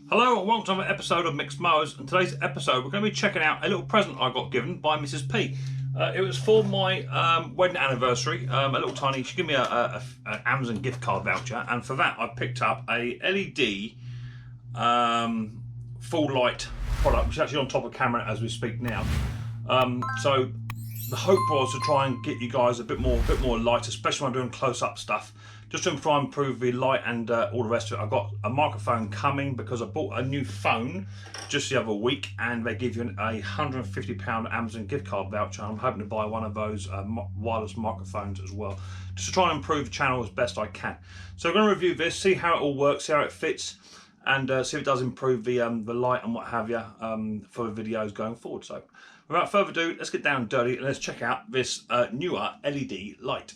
Hello and welcome to another episode of Micks Mowers. In today's episode we're going to be checking out a little present I got given by Mrs. P. It was for my wedding anniversary, a little tiny, she gave me an Amazon gift card voucher, and for that I picked up a LED full light product, which is actually on top of camera as we speak now. So the hope was to try and get you guys a bit more light, especially when I'm doing close-up stuff, just to try and improve the light and all the rest of it. I've got a microphone coming because I bought a new phone just the other week, and they give you a £150 Amazon gift card voucher. I'm hoping to buy one of those wireless microphones as well, just to try and improve the channel as best I can. So I'm going to review this, see how it all works, see how it fits, and see if it does improve the light and what have you for the videos going forward. So without further ado, let's get down and dirty and let's check out this Neewer LED light.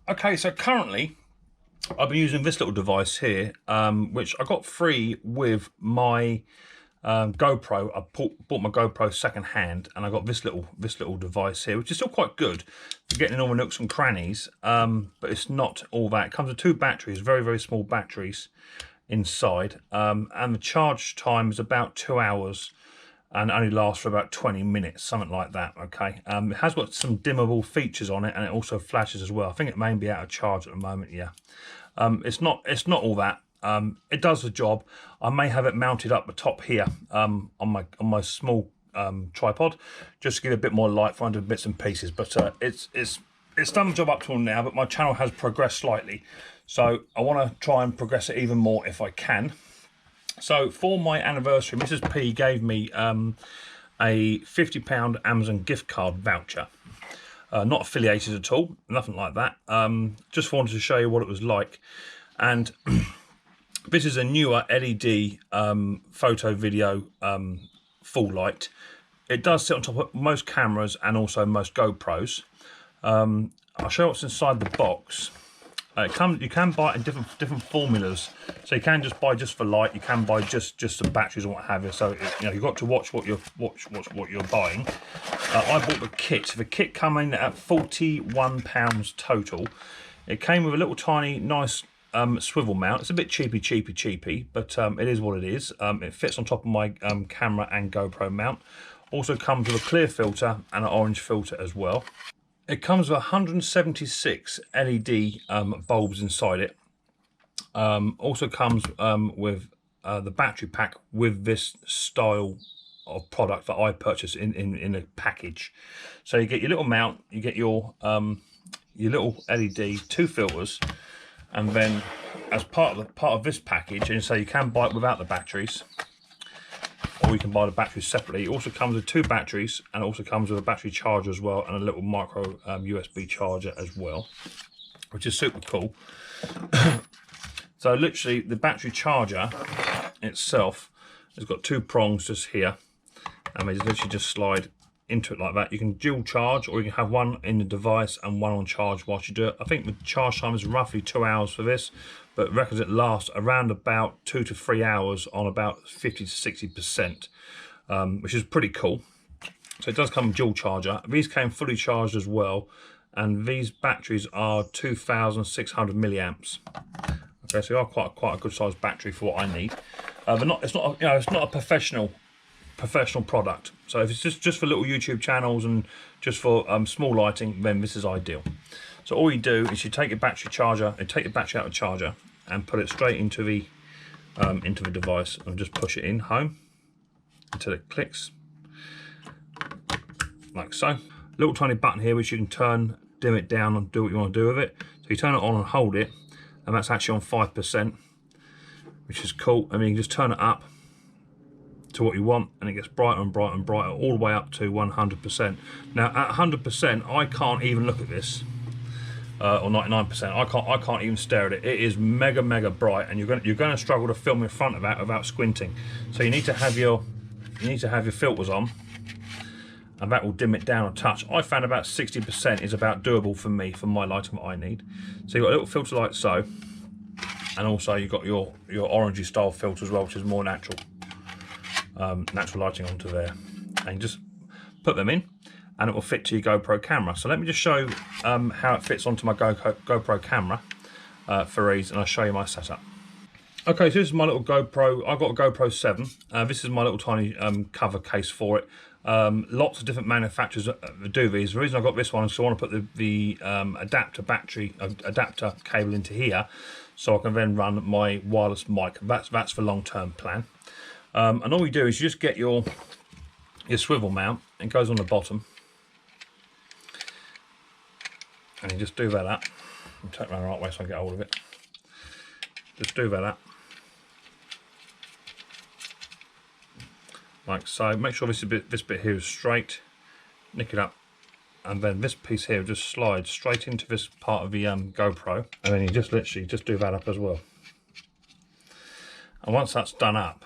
Okay, so currently I've been using this little device here, which I got free with my GoPro. I bought my GoPro second hand, and I got this little device here, which is still quite good for getting in all the nooks and crannies, but it's not all that. It comes with two batteries, very small batteries inside, and the charge time is about 2 hours and only lasts for about 20 minutes, something like that. Okay, it has got some dimmable features on it, and it also flashes as well. I think it may be out of charge at the moment. Yeah, it's not all that. It does the job. I may have it mounted up the top here on my small tripod, just to give it a bit more light for under bits and pieces. But it's done the job up till now. But my channel has progressed slightly, so I want to try and progress it even more if I can. So for my anniversary, Mrs. P gave me a £50 Amazon gift card voucher. Not affiliated at all, nothing like that. Just wanted to show you what it was like. And this is a Neewer LED photo video full light. It does sit on top of most cameras and also most GoPros. I'll show you what's inside the box. You can buy it in different formulas, so you can just buy just for light. You can buy just the batteries and what have you. So you've got to watch what you're buying. I bought the kit. The kit came in at £41 total. It came with a little tiny nice swivel mount. It's a bit cheapy, but it is what it is. It fits on top of my camera and GoPro mount. Also comes with a clear filter and an orange filter as well. It comes with 176 LED bulbs inside it. Also comes with the battery pack with this style of product that I purchased in a package. So you get your little mount, you get your little LED, two filters, and then as part of this package, and so you can buy it without the batteries, or you can buy the batteries separately. It also comes with two batteries, and it also comes with a battery charger as well, and a little micro USB charger as well, which is super cool. So literally the battery charger itself has got two prongs just here, and they literally just slide into it like that. You can dual charge, or you can have one in the device and one on charge whilst you do it. I think the charge time is roughly 2 hours for this, but reckons it lasts around about 2 to 3 hours on about 50 to 60%, which is pretty cool. So it does come with dual charger. These came fully charged as well, and these batteries are 2,600 milliamps. Okay, so they are quite a good sized battery for what I need. But it's not a professional product. So if it's just for little YouTube channels and just for small lighting, then this is ideal. So all you do is you take your battery charger, you take your battery out of the charger and put it straight into the device, and just push it in home until it clicks, like so. Little tiny button here which you can turn, dim it down, and do what you want to do with it. So you turn it on and hold it, and that's actually on 5%, which is cool. I mean, you can just turn it up to what you want, and it gets brighter and brighter and brighter all the way up to 100%. Now at 100%, I can't even look at this, or 99%. I can't even stare at it. It is mega bright, and you're going to struggle to film in front of that without squinting. So you need to have your filters on, and that will dim it down a touch. I found about 60% is about doable for me, for my lighting that I need. So you've got a little filter like so, and also you've got your orangey style filter as well, which is more natural lighting onto there, and you just put them in, and it will fit to your GoPro camera. So let me just show how it fits onto my GoPro camera for ease, and I'll show you my setup. Okay, so this is my little GoPro. I've got a GoPro 7. This is my little tiny cover case for it. Lots of different manufacturers do these. The reason I got this one is I want to put the adapter cable into here, so I can then run my wireless mic. That's for long-term plan. And all you do is you just get your swivel mount. It goes on the bottom, and you just do that up. I'll take that the right way so I get hold of it. Just do that up, like so. Make sure this bit here is straight. Nick it up, and then this piece here just slides straight into this part of the GoPro, and then you just literally just do that up as well. And once that's done up,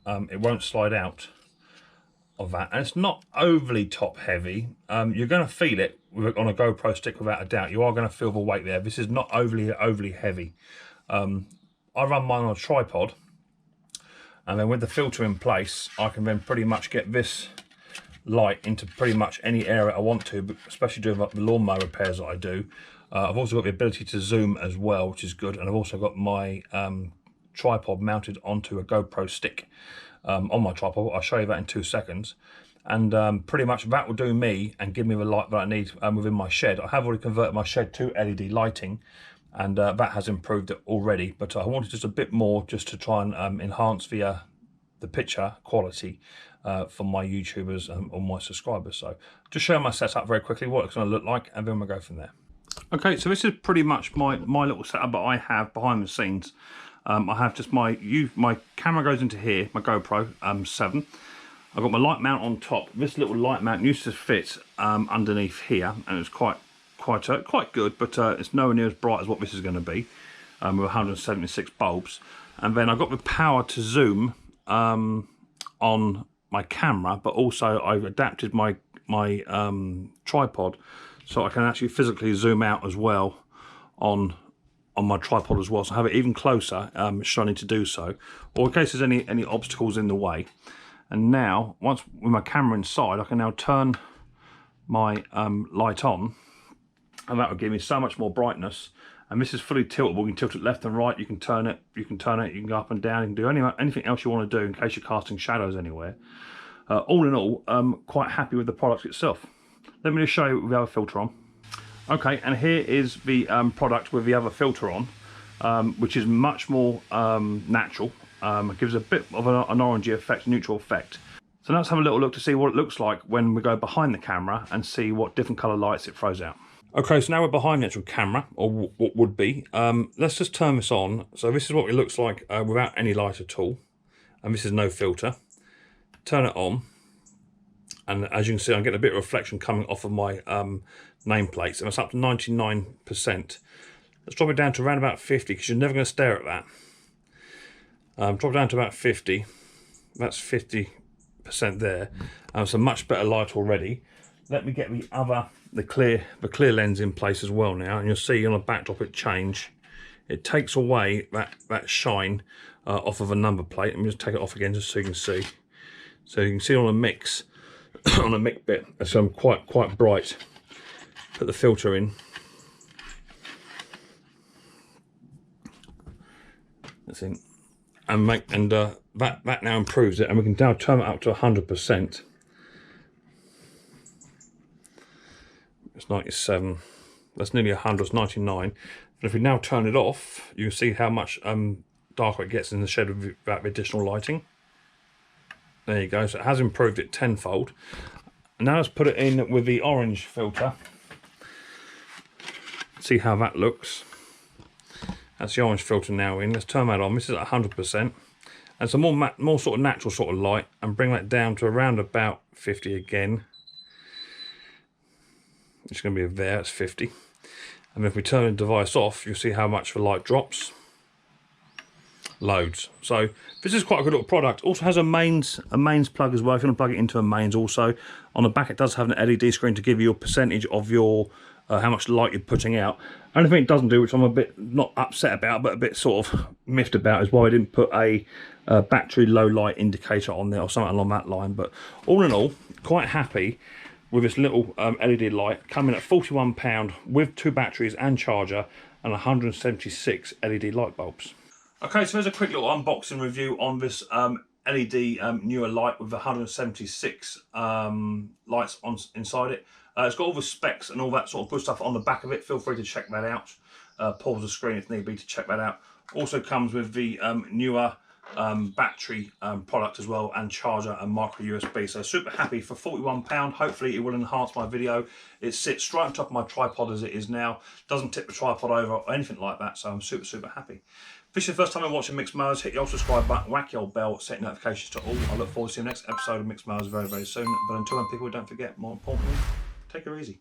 it won't slide out of that, and it's not overly top heavy. You're going to feel it on a GoPro stick without a doubt. You are going to feel the weight there. This is not overly heavy. I run mine on a tripod, and then with the filter in place, I can then pretty much get this light into pretty much any area I want to, but especially doing like the lawnmower repairs that I do. I've also got the ability to zoom as well, which is good, and I've also got my tripod mounted onto a GoPro stick on my tripod. I'll show you that in 2 seconds. And pretty much that will do me and give me the light that I need within my shed. I have already converted my shed to LED lighting, and that has improved it already, but I wanted just a bit more just to try and enhance the picture quality for my YouTubers or my subscribers. So just show my setup very quickly, what it's going to look like, and then we'll go from there. Okay, so this is pretty much my little setup that I have behind the scenes. I have just my camera goes into here, my GoPro 7. I've got my light mount on top. This little light mount used to fit underneath here, and it's quite good, but it's nowhere near as bright as what this is going to be with 176 bulbs. And then I've got the power to zoom on my camera, but also I've adapted my tripod so I can actually physically zoom out as well on my tripod as well, so I have it even closer should I need to do so, or in case there's any obstacles in the way. And now, once with my camera inside, I can now turn my light on, and that will give me so much more brightness. And this is fully tiltable. You can tilt it left and right. You can turn it. You can go up and down. You can do anything else you want to do in case you're casting shadows anywhere. All in all, I'm quite happy with the product itself. Let me just show you with the other filter on. Okay, and here is the product with the other filter on, which is much more natural. It gives a bit of an orangey effect, neutral effect. So now let's have a little look to see what it looks like when we go behind the camera and see what different colour lights it throws out. Okay, so now we're behind the actual camera, or what would be. Let's just turn this on. So this is what it looks like without any light at all. And this is no filter. Turn it on. And as you can see, I'm getting a bit of reflection coming off of my nameplates. And it's up to 99%. Let's drop it down to around about 50, because you're never going to stare at that. Drop it down to about 50. That's 50% there. So much better light already. Let me get the clear lens in place as well now, and you'll see on the backdrop it change. It takes away that shine off of a number plate. Let me just take it off again just so you can see. So you can see on the mix, on the mic bit, it's quite bright. Put the filter in. That's in, and that now improves it, and we can now turn it up to 100%. It's 97. That's nearly 100. It's 99. But if we now turn it off, you can see how much darker it gets in the shed without the additional lighting. There you go. So it has improved it tenfold. And now let's put it in with the orange filter. See how that looks. That's the orange filter now in. Let's turn that on. This is at 100%. And some more sort of natural sort of light, and bring that down to around about 50 again. It's going to be there, it's 50. And if we turn the device off, you'll see how much the light drops. Loads. So this is quite a good little product. Also has a mains plug as well, if you want to plug it into a mains. Also on the back it does have an LED screen to give you a percentage of your how much light you're putting out. Only thing it doesn't do, which I'm a bit not upset about, but a bit sort of miffed about, is why I didn't put a battery low light indicator on there or something along that line. But all in all, quite happy with this little LED light, coming at £41 with 2 batteries and charger and 176 LED light bulbs. Okay, so there's a quick little unboxing review on this LED Neewer light with 176 lights on inside it. It's got all the specs and all that sort of good stuff on the back of it. Feel free to check that out. Pause the screen if need be to check that out. Also comes with the Neewer battery product as well, and charger and micro USB. So super happy for £41. Hopefully it will enhance my video. It sits straight on top of my tripod as it is now. Doesn't tip the tripod over or anything like that. So I'm super happy. If this is the first time I'm watching Micks Mowers, hit the old subscribe button, whack your bell, set notifications to all. I look forward to seeing the next episode of Micks Mowers very soon. But until then, people, don't forget, more importantly, take her easy.